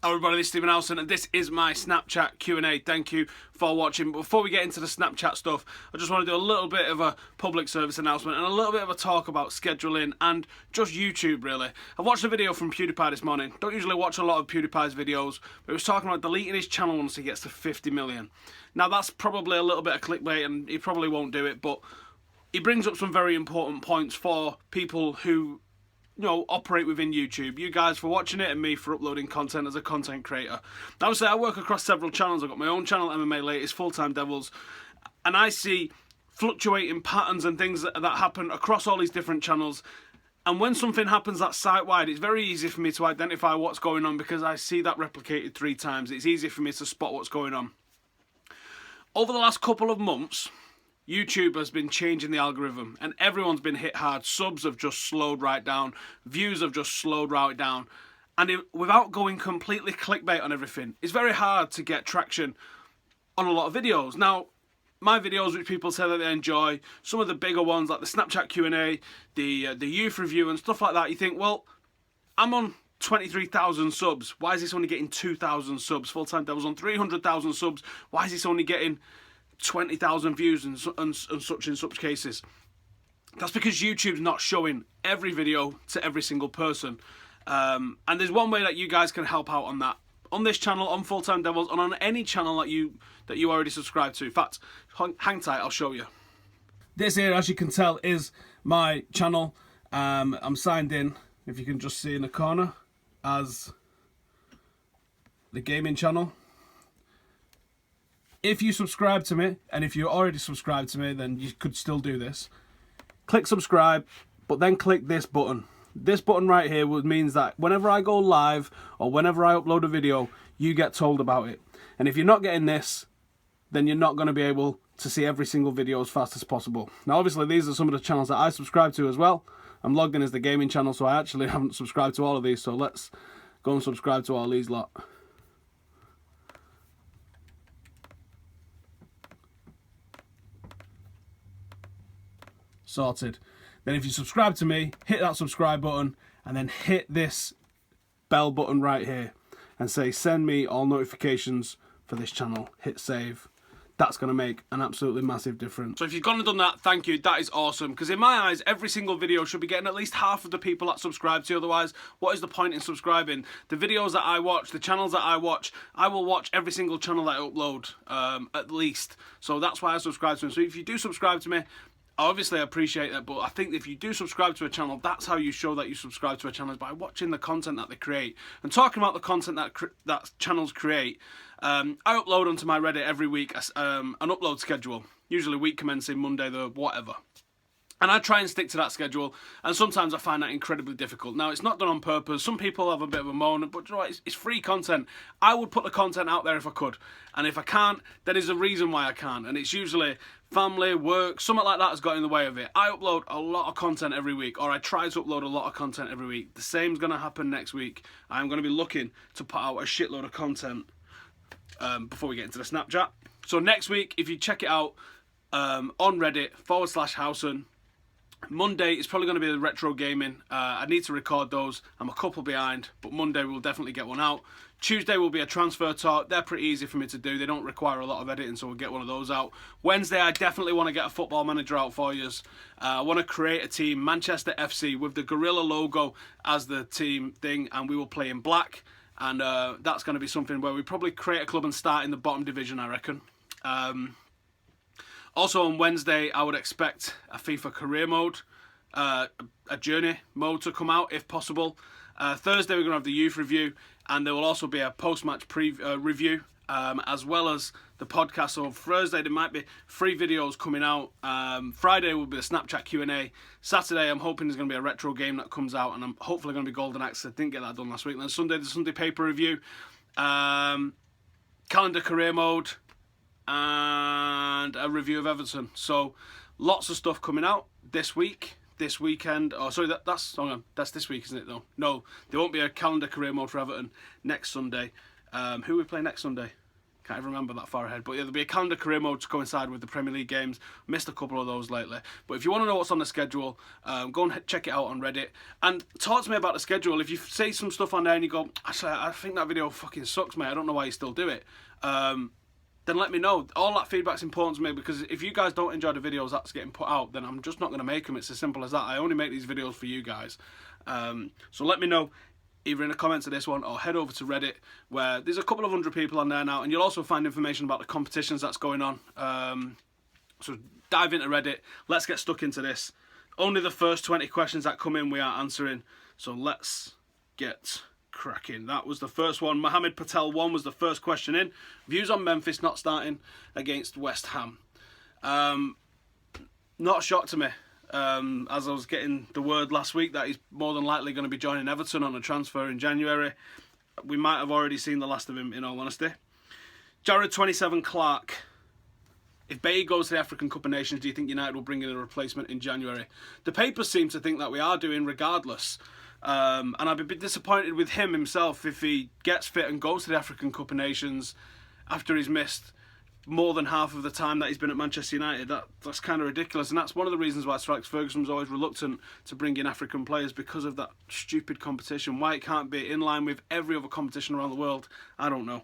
Hello everybody, this is Stephen Howson and this is my Snapchat Q&A. Thank you for watching. But before we get into the Snapchat stuff, I just want to do a little bit of a public service announcement and a little bit of a talk about scheduling and just YouTube really. I watched a video from PewDiePie this morning. Don't usually watch a lot of PewDiePie's videos, but he was talking about deleting his channel once he gets to 50 million. Now that's probably a little bit of clickbait and he probably won't do it, but he brings up some very important points for people who operate within YouTube. You guys for watching it and me for uploading content as a content creator. Obviously, I work across several channels. I've got my own channel, MMA Latest, Full-Time Devils, and I see fluctuating patterns and things that happen across all these different channels. And when something happens that's site-wide, it's very easy for me to identify what's going on because I see that replicated 3 times. It's easy for me to spot what's going on. Over the last couple of months, YouTube has been changing the algorithm and everyone's been hit hard. Subs have just slowed right down. Views have just slowed right down. And without going completely clickbait on everything, it's very hard to get traction on a lot of videos. Now, my videos which people say that they enjoy, some of the bigger ones like the Snapchat Q&A, the youth review and stuff like that, you think, well, I'm on 23,000 subs. Why is this only getting 2,000 subs? Full-Time Devils on 300,000 subs. Why is this only getting 20,000 views and such in such cases? That's because YouTube's not showing every video to every single person. And there's one way that you guys can help out on that. On this channel, on Full-Time Devils, and on any channel that you already subscribe to. In fact, hang tight, I'll show you. This here, as you can tell, is my channel. I'm signed in, if you can just see in the corner, as the gaming channel. If you subscribe to me, and if you already subscribed to me, then you could still do this. Click subscribe, but then click this button. This button right here means that whenever I go live, or whenever I upload a video, you get told about it. And if you're not getting this, then you're not going to be able to see every single video as fast as possible. Now obviously these are some of the channels that I subscribe to as well. I'm logged in as the gaming channel, so I actually haven't subscribed to all of these, so let's go and subscribe to all these lot. Sorted. Then if you subscribe to me, hit that subscribe button and then hit this bell button right here and say send me all notifications for this channel. Hit save. That's going to make an absolutely massive difference. So if you've gone and done that, thank you. That is awesome. Because in my eyes, every single video should be getting at least half of the people that subscribe to you. Otherwise, what is the point in subscribing? The videos that I watch, the channels that I will watch every single channel that I upload, at least. So that's why I subscribe to them. So if you do subscribe to me, obviously I appreciate that, but I think if you do subscribe to a channel, that's how you show that you subscribe to a channel, is by watching the content that they create. And talking about the content that channels create, I upload onto my Reddit every week an upload schedule, usually week commencing Monday the whatever. And I try and stick to that schedule, and sometimes I find that incredibly difficult. Now, it's not done on purpose. Some people have a bit of a moan, but you know what? It's free content. I would put the content out there if I could. And if I can't, there is a reason why I can't. And it's usually family, work, something like that has got in the way of it. I upload a lot of content every week, or I try to upload a lot of content every week. The same's going to happen next week. I'm going to be looking to put out a shitload of content before we get into the Snapchat. So next week, if you check it out on Reddit, /Howson, Monday is probably going to be the retro gaming. I need to record those. I'm a couple behind, but Monday we'll definitely get one out. Tuesday will be a transfer talk. They're pretty easy for me to do. They don't require a lot of editing, so we'll get one of those out. Wednesday, I definitely want to get a football manager out for you. I want to create a team, Manchester FC, with the gorilla logo as the team thing, and we will play in black. And that's going to be something where we probably create a club and start in the bottom division, I reckon. Also on Wednesday, I would expect a FIFA career mode, a journey mode to come out if possible. Thursday we're going to have the youth review, and there will also be a post-match review, as well as the podcast. So on Thursday there might be 3 videos coming out. Friday will be the Snapchat Q&A. Saturday I'm hoping there's going to be a retro game that comes out, and I'm hopefully going to be Golden Axe. I didn't get that done last week. And then Sunday, the Sunday paper review, calendar career mode, and a review of Everton. So lots of stuff coming out this week, this weekend. Oh, sorry, that's this week, isn't it though? No, there won't be a calendar career mode for Everton next Sunday. Who are we playing next Sunday? Can't even remember that far ahead. But yeah, there'll be a calendar career mode to coincide with the Premier League games. Missed a couple of those lately. But if you want to know what's on the schedule, go and check it out on Reddit. And talk to me about the schedule. If you say some stuff on there and you go, actually, I think that video fucking sucks, mate. I don't know why you still do it. Then let me know. All that feedback's important to me, because if you guys don't enjoy the videos that's getting put out, then I'm just not going to make them. It's as simple as that. I only make these videos for you guys. So let me know, either in the comments of this one or head over to Reddit, where there's a couple of hundred people on there now, and you'll also find information about the competitions that's going on. So dive into Reddit. Let's get stuck into this. Only the first 20 questions that come in we are answering. So let's get cracking. That was the first one. Mohammed Patel 1 was the first question in. Views on Memphis not starting against West Ham. Not a shock to me. As I was getting the word last week that he's more than likely going to be joining Everton on a transfer in January. We might have already seen the last of him, in all honesty. Jared27 Clark. If Bailly goes to the African Cup of Nations, do you think United will bring in a replacement in January? The papers seem to think that we are doing regardless. And I'd be a bit disappointed with him himself if he gets fit and goes to the African Cup of Nations after he's missed more than half of the time that he's been at Manchester United. That's kind of ridiculous, and that's one of the reasons why Sir Alex Ferguson was always reluctant to bring in African players, because of that stupid competition. Why it can't be in line with every other competition around the world, I don't know.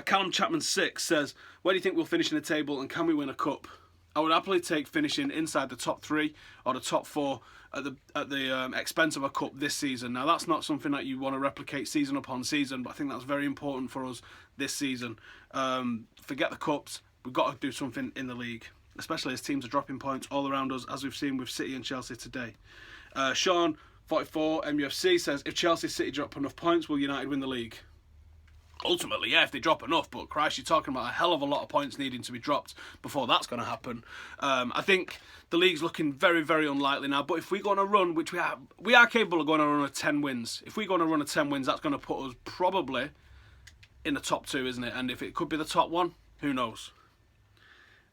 Callum Chapman 6 says, where do you think we'll finish in the table and can we win a cup? I would happily take finishing inside the top 3 or the top 4 at the expense of a cup this season. Now, that's not something that you want to replicate season upon season, but I think that's very important for us this season. Forget the cups. We've got to do something in the league, especially as teams are dropping points all around us, as we've seen with City and Chelsea today. Sean 44 MUFC says, if Chelsea City drop enough points, will United win the league? Ultimately, yeah, if they drop enough, but Christ, you're talking about a hell of a lot of points needing to be dropped before that's going to happen. I think the league's looking very, very unlikely now, but if we go on a run, which we are capable of going on a run of 10 wins. If we go on a run of 10 wins, that's going to put us probably in the top 2, isn't it? And if it could be the top 1, who knows?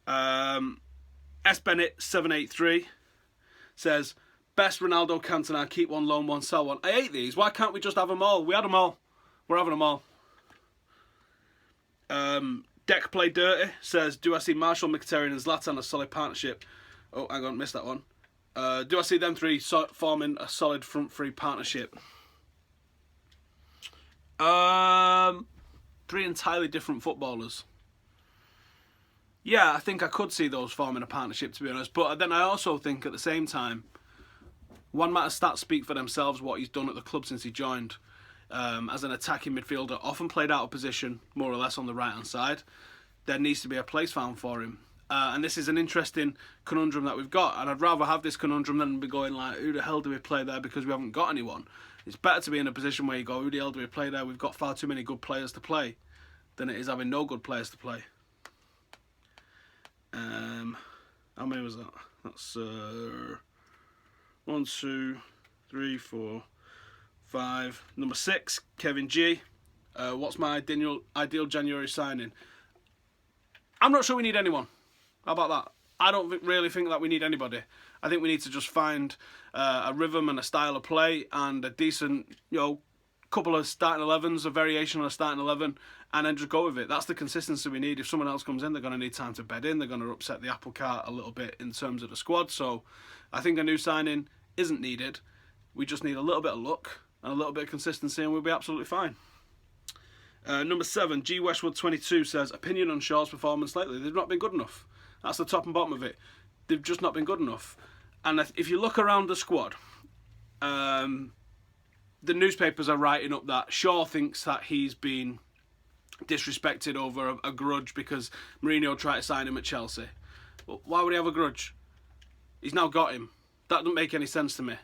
S Bennett 783 says, best Ronaldo Cantona, keep one, loan one, sell one. I hate these. Why can't we just have them all? We had them all. We're having them all. Deck Play Dirty says, do I see Marshall, Mkhitaryan and Zlatan a solid partnership? Oh, hang on, missed that one. Do I see them three forming a solid front three partnership? 3 entirely different footballers. Yeah, I think I could see those forming a partnership, to be honest. But then I also think at the same time, Juan Mata's stats speak for themselves, what he's done at the club since he joined. As an attacking midfielder, often played out of position, more or less on the right-hand side. There needs to be a place found for him. And this is an interesting conundrum that we've got. And I'd rather have this conundrum than be going like, who the hell do we play there because we haven't got anyone? It's better to be in a position where you go, who the hell do we play there? We've got far too many good players to play, than it is having no good players to play. How many was that? That's 1, 2, 3, 4, 5. Number 6, Kevin G. What's my ideal January signing? I'm not sure we need anyone. How about that? I don't really think that we need anybody. I think we need to just find a rhythm and a style of play and a decent, couple of starting 11s, a variation on a starting 11, and then just go with it. That's the consistency we need. If someone else comes in, they're going to need time to bed in. They're going to upset the apple cart a little bit in terms of the squad. So I think a new signing isn't needed. We just need a little bit of luck and a little bit of consistency, and we'll be absolutely fine. Number 7, G Westwood 22 says, opinion on Shaw's performance lately. They've not been good enough. That's the top and bottom of it. They've just not been good enough. And if you look around the squad, the newspapers are writing up that Shaw thinks that he's been disrespected over a grudge because Mourinho tried to sign him at Chelsea. Well, why would he have a grudge? He's now got him. That doesn't make any sense to me.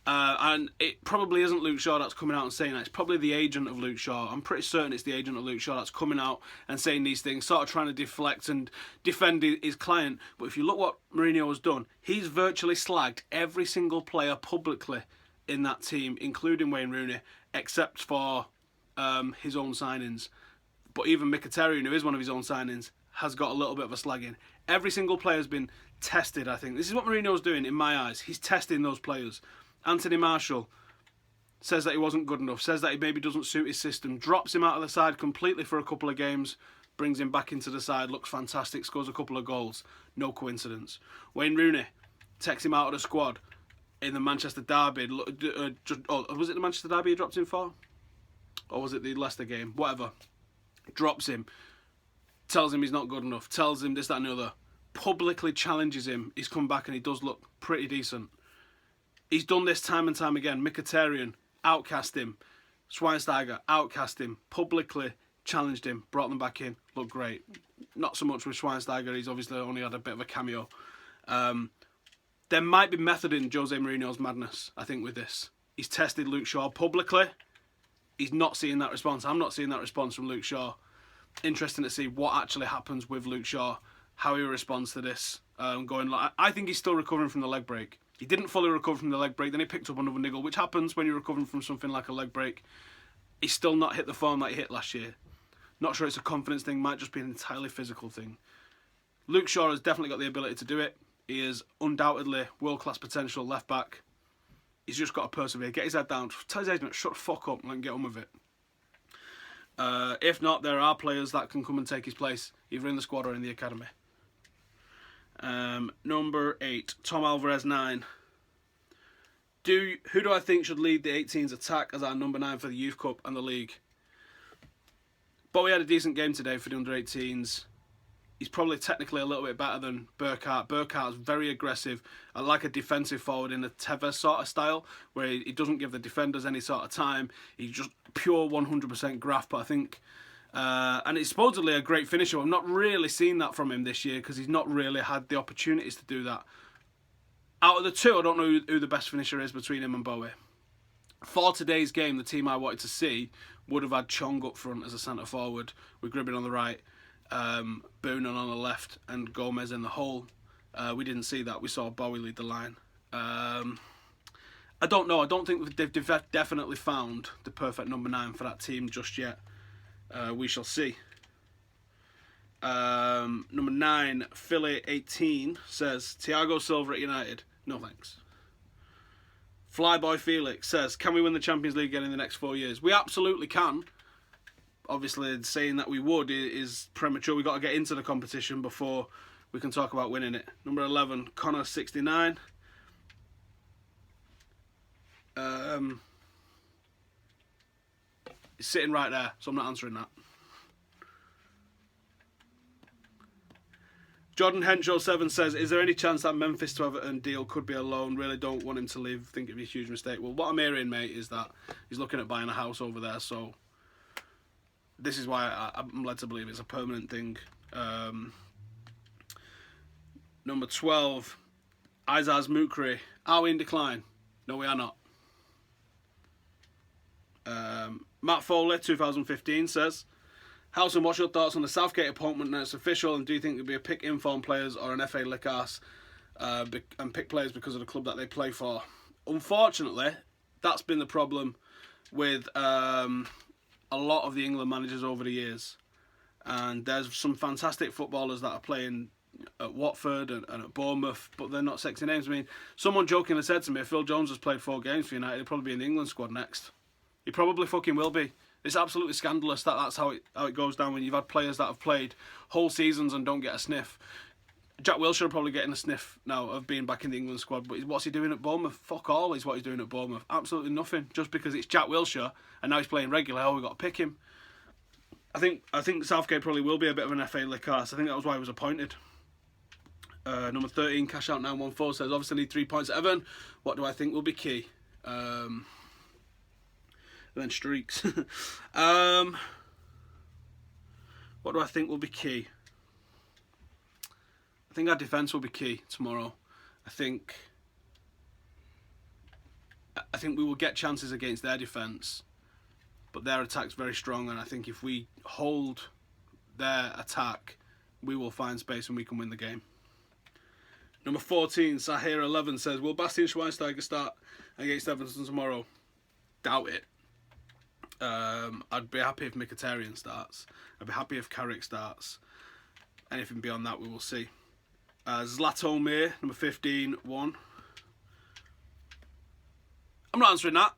And it probably isn't Luke Shaw that's coming out and saying that. It's probably the agent of Luke Shaw. I'm pretty certain it's the agent of Luke Shaw that's coming out and saying these things, sort of trying to deflect and defend his client. But if you look what Mourinho has done, he's virtually slagged every single player publicly in that team, including Wayne Rooney, except for his own signings. But even Mkhitaryan, who is one of his own signings, has got a little bit of a slagging. Every single player has been tested, I think. This is what Mourinho's doing, in my eyes. He's testing those players. Anthony Marshall says that he wasn't good enough, says that he maybe doesn't suit his system, drops him out of the side completely for a couple of games, brings him back into the side, looks fantastic, scores a couple of goals. No coincidence. Wayne Rooney takes him out of the squad in the Manchester derby. Was it the Manchester derby he dropped him for? Or was it the Leicester game? Whatever. Drops him. Tells him he's not good enough. Tells him this, that and the other. Publicly challenges him. He's come back and he does look pretty decent. He's done this time and time again. Mkhitaryan outcast him. Schweinsteiger outcast him. Publicly challenged him. Brought them back in. Looked great. Not so much with Schweinsteiger. He's obviously only had a bit of a cameo. There might be method in Jose Mourinho's madness, I think, with this. He's tested Luke Shaw publicly. He's not seeing that response. I'm not seeing that response from Luke Shaw. Interesting to see what actually happens with Luke Shaw, how he responds to this. I think he's still recovering from the leg break. He didn't fully recover from the leg break, then he picked up another niggle, which happens when you're recovering from something like a leg break. He's still not hit the form that he hit last year. Not sure it's a confidence thing, might just be an entirely physical thing. Luke Shaw has definitely got the ability to do it. He is undoubtedly world-class potential left-back. He's just got to persevere, get his head down, tell his agent, shut the fuck up and get on with it. If not, there are players that can come and take his place, either in the squad or in the academy. Number 8, Tom Alvarez 9. Who do I think should lead the 18s attack as our number 9 for the Youth Cup and the league? But we had a decent game today for the under 18s. He's probably technically a little bit better than Burkhardt. Burkhardt's very aggressive, like a defensive forward in a Tevez sort of style, where he doesn't give the defenders any sort of time. He's just pure 100% graft, but I think... and he's supposedly a great finisher. I've not really seen that from him this year because he's not really had the opportunities to do that. Out of the two, I don't know who the best finisher is between him and Bowie. For today's game, the team I wanted to see would have had Chong up front as a centre forward, with Gribbin on the right, Boonen on the left, and Gomez in the hole. We didn't see that. We saw Bowie lead the line. I don't know. I don't think they've definitely found the perfect number 9 for that team just yet. We shall see. Number 9, Philly 18 says, Thiago Silva at United. No thanks. Flyboy Felix says, can we win the Champions League again in the next 4 years? We absolutely can. Obviously, saying that we would is premature. We've got to get into the competition before we can talk about winning it. Number 11, Connor 69. It's sitting right there, so I'm not answering that. Jordan Henshaw 7 says, is there any chance that Memphis to Everton deal could be a loan? Really don't want him to leave. Think it'd be a huge mistake. Well, what I'm hearing, mate, is that he's looking at buying a house over there, so this is why I'm led to believe it's a permanent thing. Number 12, Izaz Mukri. Are we in decline? No, we are not. Matt Foley, 2015, says, Howson, what's your thoughts on the Southgate appointment now it's official, and do you think there'll be a pick informed players or an FA lick ass and pick players because of the club that they play for? Unfortunately, that's been the problem with a lot of the England managers over the years. And there's some fantastic footballers that are playing at Watford and at Bournemouth, but they're not sexy names. I mean, someone jokingly said to me, if Phil Jones has played 4 games for United, he'll probably be in the England squad next. He probably fucking will be. It's absolutely scandalous that that's how it goes down when you've had players that have played whole seasons and don't get a sniff. Jack Wilshere probably getting a sniff now of being back in the England squad, but what's he doing at Bournemouth? Fuck all is what he's doing at Bournemouth. Absolutely nothing. Just because it's Jack Wilshere and now he's playing regular, we've got to pick him. I think Southgate probably will be a bit of an FA lick arse. I think that was why he was appointed. Number 13, Cash Out 914 says, obviously need 3 points at Everton. What do I think will be key? And then streaks. What do I think will be key? I think our defence will be key tomorrow. I think we will get chances against their defence, but their attack's very strong, and I think if we hold their attack, we will find space and we can win the game. Number 14, Sahir 11 says, will Bastian Schweinsteiger start against Everton tomorrow? Doubt it. I'd be happy if Mkhitaryan starts. I'd be happy if Carrick starts. Anything beyond that, we will see. Zlatomir, number 15, 1. I'm not answering that.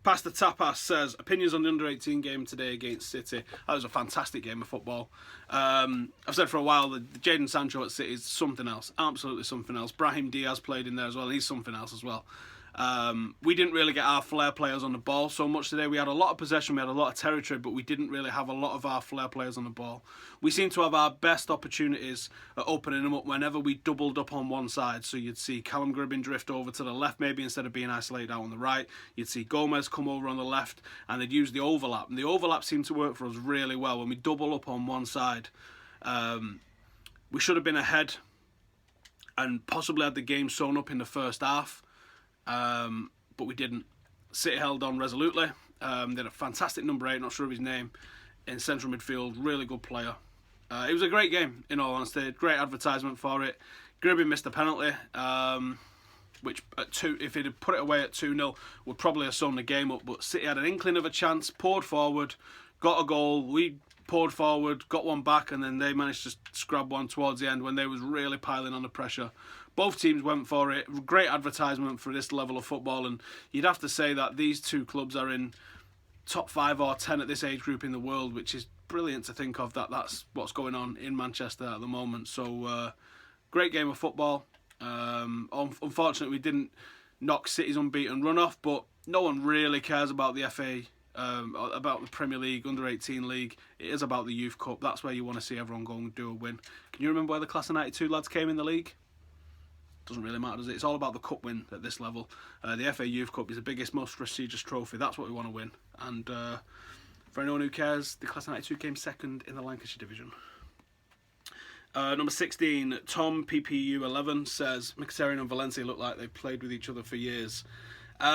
Pastor Tapas says, opinions on the under-18 game today against City. That was a fantastic game of football. I've said for a while that Jadon Sancho at City is something else, absolutely something else. Brahim Diaz played in there as well, and he's something else as well. We didn't really get our flair players on the ball so much today. We had a lot of possession, we had a lot of territory, but we didn't really have a lot of our flair players on the ball. We seem to have our best opportunities at opening them up whenever we doubled up on one side. So you'd see Callum Gribbin drift over to the left maybe instead of being isolated out on the right. You'd see Gomez come over on the left, and they'd use the overlap. And the overlap seemed to work for us really well. When we double up on one side, we should have been ahead and possibly had the game sewn up in the first half. But we didn't. City held on resolutely. They had a fantastic number 8, not sure of his name, in central midfield. Really good player. It was a great game, in all honesty. Great advertisement for it. Gribbin missed a penalty, which at 2, if he'd have put it away at 2-0, would probably have sewn the game up. But City had an inkling of a chance, poured forward, got a goal. We poured forward, got one back, and then they managed to scrab one towards the end when they was really piling on the pressure. Both teams went for it. Great advertisement for this level of football, and you'd have to say that these two clubs are in top 5 or 10 at this age group in the world, which is brilliant to think of. That's what's going on in Manchester at the moment. So, great game of football. Unfortunately, we didn't knock City's unbeaten run off, but no one really cares about the FA, about the Premier League, Under-18 League. It is about the Youth Cup. That's where you want to see everyone go and do a win. Can you remember where the Class of 92 lads came in the league? Doesn't really matter, does it? It's all about the cup win at this level. The FA Youth Cup is the biggest, most prestigious trophy. That's what we want to win. And for anyone who cares, the Class of 92 came second in the Lancashire division. Number 16, Tom PPU11 says, Mkhitaryan and Valencia look like they've played with each other for years. They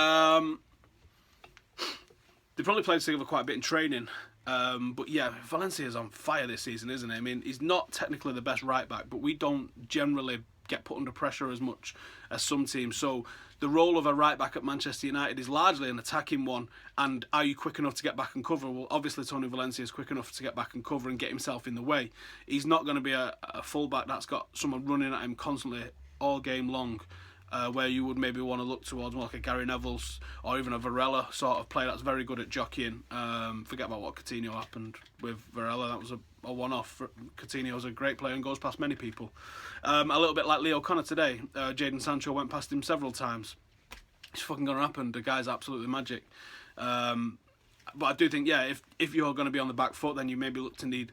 probably played together quite a bit in training. But yeah, Valencia's on fire this season, isn't he? I mean, he's not technically the best right back, but we don't generally get put under pressure as much as some teams. So the role of a right back at Manchester United is largely an attacking one. And are you quick enough to get back and cover? Well, obviously Tony Valencia is quick enough to get back and cover and get himself in the way. He's not going to be a full-back that's got someone running at him constantly all game long, where you would maybe want to look towards more like a Gary Neville's or even a Varela sort of player that's very good at jockeying. Forget about what Coutinho happened with Varela. That was a one-off. Coutinho's a great player and goes past many people. A little bit like Leo Connor today. Jadon Sancho went past him several times. It's fucking going to happen. The guy's absolutely magic. But I do think, yeah, if you're going to be on the back foot, then you maybe look to need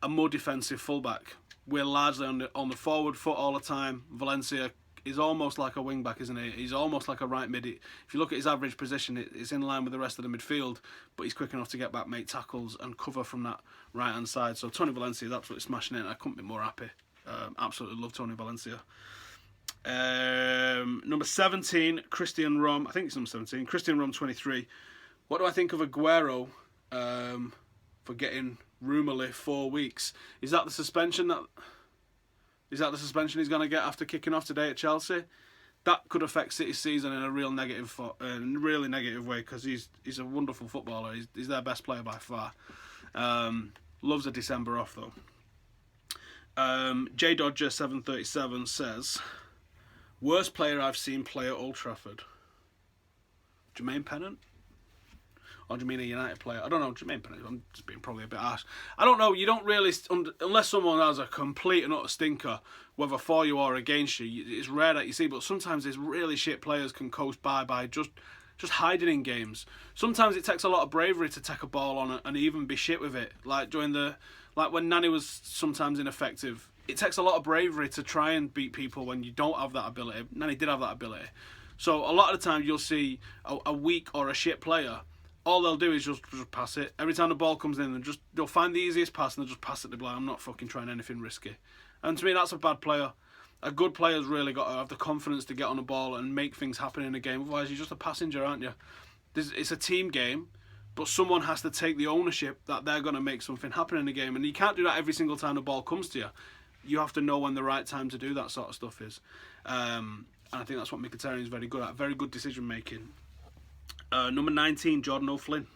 a more defensive fullback. We're largely on the forward foot all the time. Valencia is almost like a wing back, isn't he? He's almost like a right mid. If you look at his average position, it's in line with the rest of the midfield, but he's quick enough to get back, make tackles, and cover from that right hand side. So Tony Valencia is absolutely smashing it. I couldn't be more happy. Absolutely love Tony Valencia. Number 17, Christian Rom. I think it's number 17. Christian Rom 23. What do I think of Aguero for getting rumourly 4 weeks? Is that the suspension he's going to get after kicking off today at Chelsea? That could affect City's season in a really negative way, because he's a wonderful footballer. He's their best player by far. Loves a December off though. J Dodger 737 says, worst player I've seen play at Old Trafford. Jermaine Pennant? Or do you mean a United player? I don't know, Jermaine Pennant. I'm just being probably a bit harsh. I don't know, you don't really, unless someone has a complete and utter stinker, whether for you or against you, it's rare that you see, but sometimes these really shit players can coast by just hiding in games. Sometimes it takes a lot of bravery to take a ball on and even be shit with it. Like when Nani was sometimes ineffective, it takes a lot of bravery to try and beat people when you don't have that ability. Nani did have that ability. So a lot of the time you'll see a weak or a shit player, all they'll do is just pass it. Every time the ball comes in, they'll find the easiest pass and they'll just pass it to blind. I'm not fucking trying anything risky. And to me, that's a bad player. A good player's really got to have the confidence to get on the ball and make things happen in a game. Otherwise, you're just a passenger, aren't you? It's a team game, but someone has to take the ownership that they're going to make something happen in the game. And you can't do that every single time the ball comes to you. You have to know when the right time to do that sort of stuff is. And I think that's what Mkhitaryan is very good at. Very good decision making. Number 19, Jordan O'Flynn.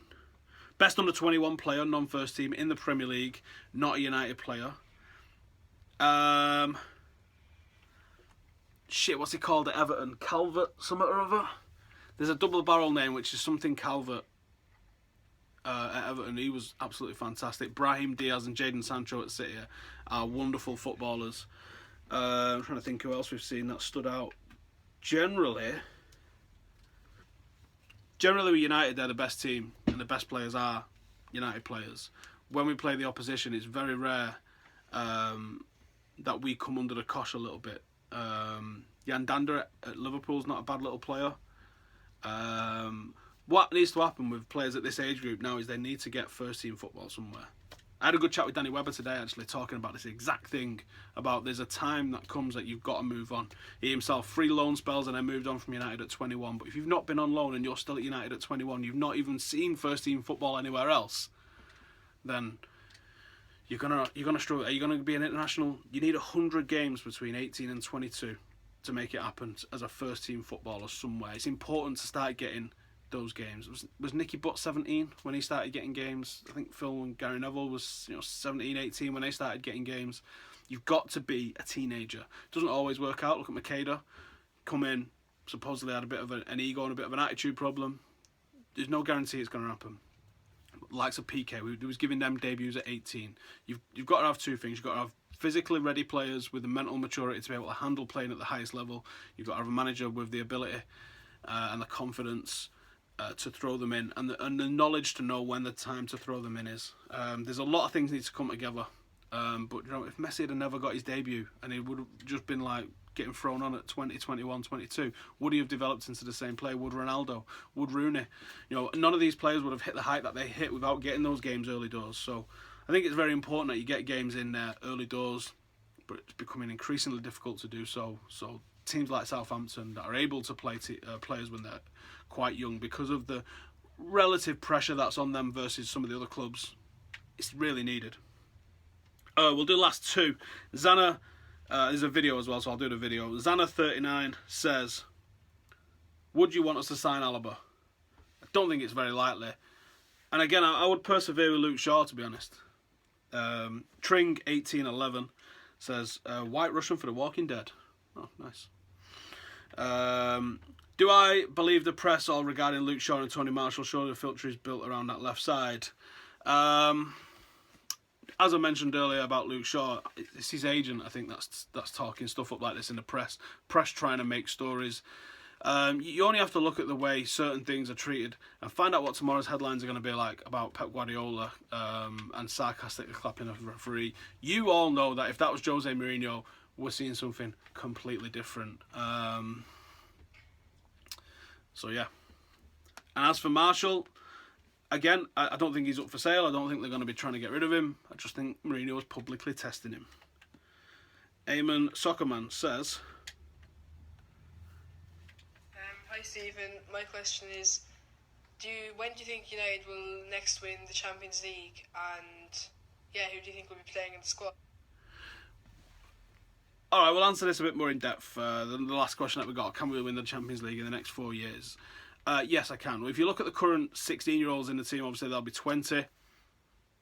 Best under 21 player, non-first team in the Premier League, not a United player. What's he called at Everton? Calvert, something or other? There's a double barrel name which is something Calvert at Everton. He was absolutely fantastic. Brahim Diaz and Jadon Sancho at City are wonderful footballers. I'm trying to think who else we've seen that stood out. Generally with United, they're the best team and the best players are United players. When we play the opposition, it's very rare that we come under the cosh a little bit. Jan Dander at Liverpool's not a bad little player. What needs to happen with players at this age group now is they need to get first team football somewhere. I had a good chat with Danny Webber today actually talking about this exact thing, about there's a time that comes that you've got to move on. He himself, 3 loan spells and then moved on from United at 21, but if you've not been on loan and you're still at United at 21, you've not even seen first team football anywhere else, then you're gonna struggle. Are you gonna be an international? You need 100 games between 18 and 22 to make it happen as a first team footballer somewhere. It's important to start getting those games. Was Nicky Butt 17 when he started getting games? I think Phil and Gary Neville was 17, 18 when they started getting games. You've got to be a teenager. It doesn't always work out. Look at Makeda. Come in, supposedly had a bit of an ego and a bit of an attitude problem. There's no guarantee it's going to happen. Likes of PK, we was giving them debuts at 18. You've got to have two things. You've got to have physically ready players with the mental maturity to be able to handle playing at the highest level. You've got to have a manager with the ability and the confidence to throw them in, and the knowledge to know when the time to throw them in is. There's a lot of things that need to come together. But if Messi had never got his debut and he would have just been like getting thrown on at 20, 21, 22, would he have developed into the same player? Would Ronaldo? Would Rooney? None of these players would have hit the height that they hit without getting those games early doors. So I think it's very important that you get games in there early doors, but it's becoming increasingly difficult to do so. So teams like Southampton that are able to play players when they're quite young, because of the relative pressure that's on them versus some of the other clubs, it's really needed. We'll do the last two. Zana, there's a video as well, so I'll do the video. Zana39 says, would you want us to sign Alaba? I don't think it's very likely. And again, I would persevere with Luke Shaw, to be honest. Tring1811 says, White Russian for the Walking Dead. Oh, nice. Do I believe the press all regarding Luke Shaw and Tony Marshall? Surely the filter is built around that left side. As I mentioned earlier about Luke Shaw, it's his agent, I think, that's talking stuff up like this in the press. Press trying to make stories. You only have to look at the way certain things are treated and find out what tomorrow's headlines are going to be like about Pep Guardiola and sarcastically clapping a referee. You all know that if that was Jose Mourinho, we're seeing something completely different. So yeah. And as for Marshall, again, I don't think he's up for sale. I don't think they're going to be trying to get rid of him. I just think Mourinho's publicly testing him. Eamon Soccerman says, hi Stephen, my question is, when do you think United will next win the Champions League, and who do you think will be playing in the squad? Alright, we'll answer this a bit more in depth than the last question that we got. Can we win the Champions League in the next 4 years? Yes, I can. If you look at the current 16-year-olds in the team, obviously they'll be 20.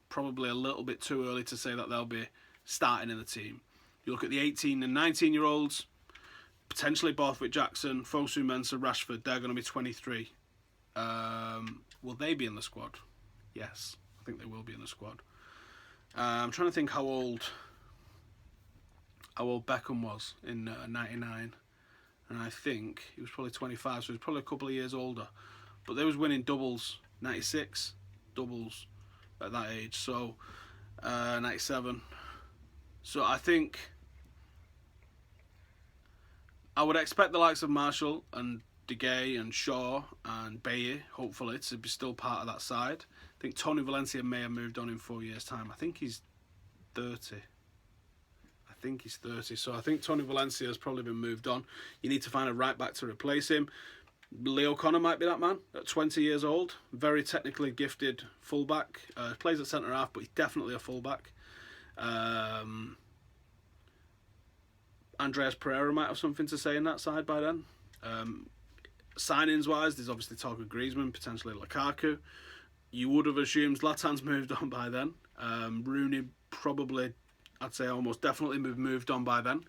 Probably a little bit too early to say that they'll be starting in the team. You look at the 18 and 19-year-olds, potentially Borthwick Jackson, Fosu Mensah, Rashford, they're going to be 23. Will they be in the squad? Yes, I think they will be in the squad. I'm trying to think how old Beckham was in 99. And I think he was probably 25, so he's probably a couple of years older. But they was winning doubles, 96, doubles at that age. So, 97. So I think I would expect the likes of Marshall and De Gea and Shaw and Bailly, hopefully, to be still part of that side. I think Tony Valencia may have moved on in 4 years' time. I think he's 30. So I think Tony Valencia has probably been moved on. You need to find a right back to replace him. Leo Connor might be that man at 20 years old. Very technically gifted fullback. Plays at centre half, but he's definitely a fullback. Andreas Pereira might have something to say in that side by then. Signings wise, there's obviously talk of Griezmann, potentially Lukaku. You would have assumed Zlatan's moved on by then. Rooney probably, I'd say almost definitely moved on by then.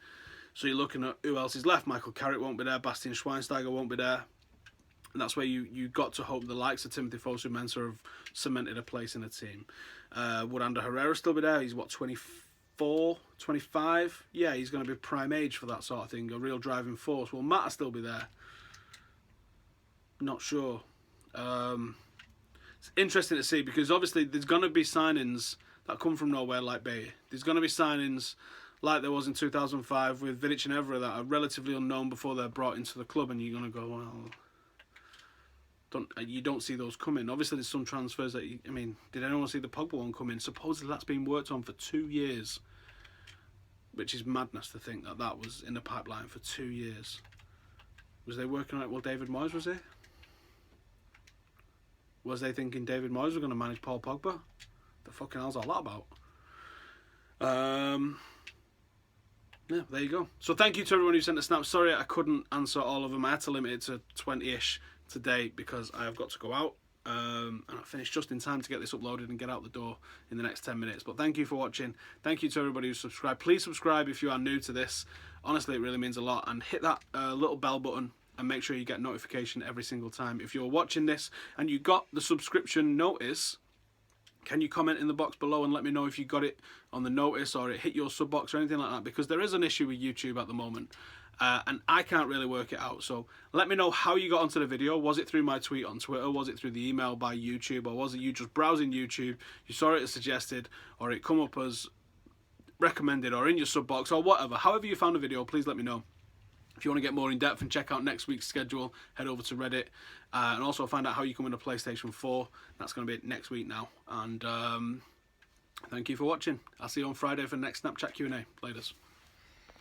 So you're looking at who else is left. Michael Carrick won't be there. Bastian Schweinsteiger won't be there. And that's where you got to hope the likes of Timothy Fosu-Mensah have cemented a place in the team. Would Ander Herrera still be there? He's what, 24, 25? Yeah, he's going to be prime age for that sort of thing, a real driving force. Will Mata still be there? Not sure. It's interesting to see, because obviously there's going to be signings that come from nowhere like Bailly. There's going to be signings like there was in 2005 with Vidic and Evra that are relatively unknown before they're brought into the club, and you're going to go, well, you don't see those coming. Obviously, there's some transfers that, did anyone see the Pogba one come in? Supposedly that's been worked on for 2 years, which is madness to think that that was in the pipeline for 2 years. Was they working on it while David Moyes was here? Was they thinking David Moyes was going to manage Paul Pogba? The fucking hell's all that about? Yeah, there you go. So thank you to everyone who sent a snap. Sorry I couldn't answer all of them. I had to limit it to 20-ish today because I have got to go out. And I finished just in time to get this uploaded and get out the door in the next 10 minutes. But thank you for watching. Thank you to everybody who subscribed. Please subscribe if you are new to this. Honestly, it really means a lot. And hit that little bell button and make sure you get notification every single time. If you're watching this and you got the subscription notice, can you comment in the box below and let me know if you got it on the notice or it hit your sub box or anything like that? Because there is an issue with YouTube at the moment. And I can't really work it out. So let me know how you got onto the video. Was it through my tweet on Twitter? Was it through the email by YouTube? Or was it you just browsing YouTube, you saw it as suggested, or it come up as recommended or in your sub box or whatever? However you found the video, please let me know. If you want to get more in depth and check out next week's schedule, head over to Reddit. And also find out how you come into PlayStation 4. That's going to be next week now. And thank you for watching. I'll see you on Friday for the next Snapchat Q&A. Laters.